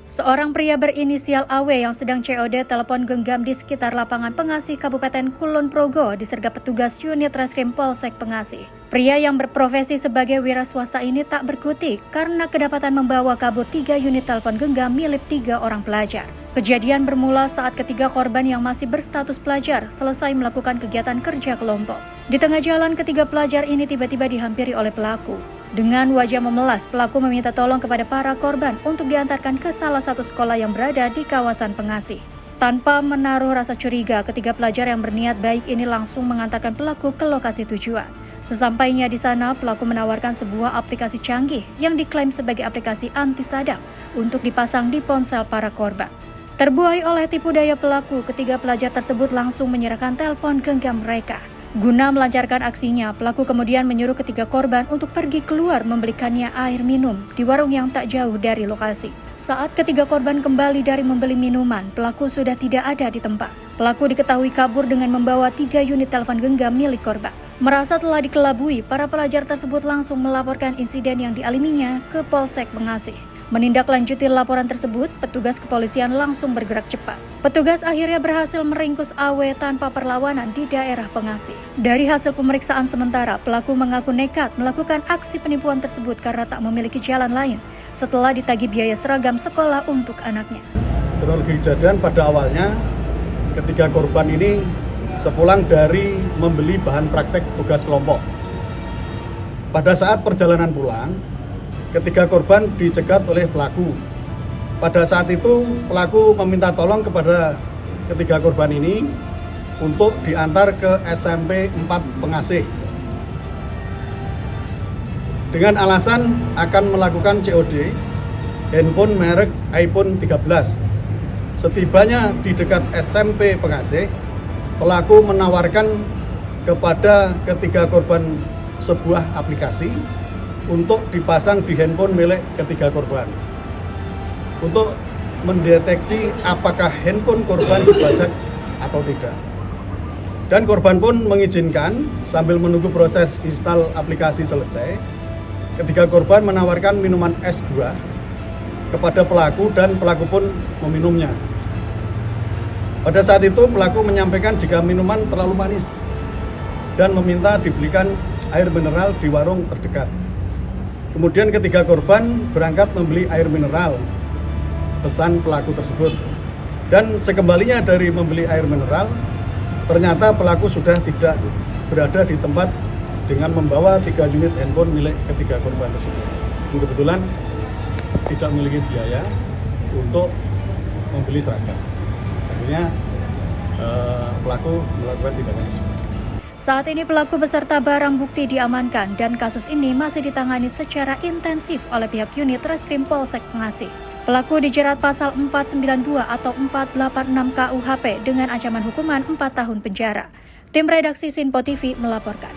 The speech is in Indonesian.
Seorang pria berinisial AW yang sedang COD telepon genggam di sekitar lapangan Pengasih Kabupaten Kulon Progo disergap petugas unit Reskrim Polsek Pengasih. Pria yang berprofesi sebagai wira swasta ini tak berkutik karena kedapatan membawa kabur 3 unit telepon genggam milik 3 orang pelajar. Kejadian bermula saat ketiga korban yang masih berstatus pelajar selesai melakukan kegiatan kerja kelompok. Di tengah jalan, ketiga pelajar ini tiba-tiba dihampiri oleh pelaku. Dengan wajah memelas, pelaku meminta tolong kepada para korban untuk diantarkan ke salah satu sekolah yang berada di kawasan Pengasih. Tanpa menaruh rasa curiga, ketiga pelajar yang berniat baik ini langsung mengantarkan pelaku ke lokasi tujuan. Sesampainya di sana, pelaku menawarkan sebuah aplikasi canggih yang diklaim sebagai aplikasi anti sadap untuk dipasang di ponsel para korban. Terbuai oleh tipu daya pelaku, ketiga pelajar tersebut langsung menyerahkan telepon genggam mereka. Guna melancarkan aksinya, pelaku kemudian menyuruh ketiga korban untuk pergi keluar membelikannya air minum di warung yang tak jauh dari lokasi. Saat ketiga korban kembali dari membeli minuman, pelaku sudah tidak ada di tempat. Pelaku diketahui kabur dengan membawa 3 unit telepon genggam milik korban. Merasa telah dikelabui, para pelajar tersebut langsung melaporkan insiden yang dialaminya ke Polsek Pengasih. Menindaklanjuti laporan tersebut, petugas kepolisian langsung bergerak cepat. Petugas akhirnya berhasil meringkus AW tanpa perlawanan di daerah Pengasih. Dari hasil pemeriksaan sementara, pelaku mengaku nekat melakukan aksi penipuan tersebut karena tak memiliki jalan lain setelah ditagih biaya seragam sekolah untuk anaknya. Kronologi kejadian pada awalnya, ketiga korban ini sepulang dari membeli bahan praktek tugas kelompok. Pada saat perjalanan pulang, ketiga korban dicegat oleh pelaku. Pada saat itu, pelaku meminta tolong kepada ketiga korban ini untuk diantar ke SMP 4 Pengasih. Dengan alasan akan melakukan COD handphone merek iPhone 13. Setibanya di dekat SMP Pengasih, pelaku menawarkan kepada ketiga korban sebuah aplikasi untuk dipasang di handphone milik ketiga korban untuk mendeteksi apakah handphone korban dibajak atau tidak. Dan korban pun mengizinkan sambil menunggu proses install aplikasi selesai. Ketiga korban menawarkan minuman es buah kepada pelaku dan pelaku pun meminumnya. Pada saat itu pelaku menyampaikan jika minuman terlalu manis dan meminta dibelikan air mineral di warung terdekat. Kemudian ketiga korban berangkat membeli air mineral, pesan pelaku tersebut. Dan sekembalinya dari membeli air mineral, ternyata pelaku sudah tidak berada di tempat dengan membawa 3 unit handphone milik ketiga korban tersebut. Kebetulan tidak memiliki biaya untuk membeli seragam. Akhirnya pelaku melakukan tindakan tersebut. Saat ini pelaku beserta barang bukti diamankan dan kasus ini masih ditangani secara intensif oleh pihak unit Reskrim Polsek Pengasih. Pelaku dijerat pasal 492 atau 486 KUHP dengan ancaman hukuman 4 tahun penjara. Tim redaksi Sinpo TV melaporkan.